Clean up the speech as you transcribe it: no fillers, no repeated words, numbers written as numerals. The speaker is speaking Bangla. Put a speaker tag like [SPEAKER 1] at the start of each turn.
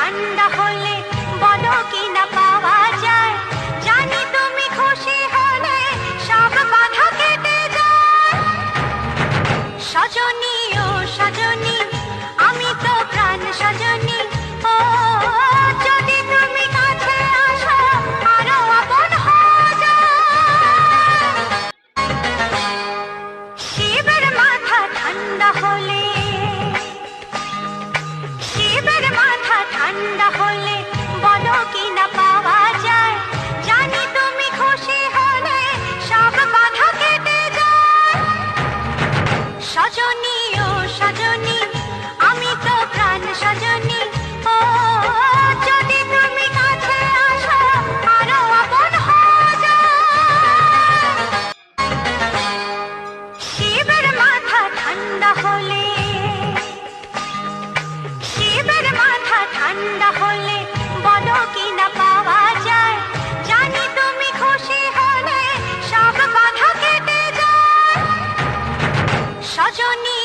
[SPEAKER 1] ঠান্ডা হলে বলো কি না পাওয়া যায়, জানি তুমি খুশি হলে সব বাধা কেটে যায়। সজনী ও সজনী আমি তো প্রাণ সজনী, ও যদি তুমি কাছে আসো আরো আপন হয়ে যায়। শিবের মাথা ঠান্ডা হলে, শিবের মাথা ঠান্ডা হলে বলো কি না পাওয়া যায়, জানি তুমি খুশি হলে সব বাধা কেটে যায়। সজনী ও সজনী আমি তো প্রাণ সজনী, ও যদি তুমি কাছে আসো আরো আপন হয়ে যায়। শিবের মাথা ঠান্ডা হলে, শিবের মাথা ঠান্ডা হলে বলো কি না পাওয়া যায়, জানি তুমি খুশি হলে সব বাধা কেটে যায়। সজনী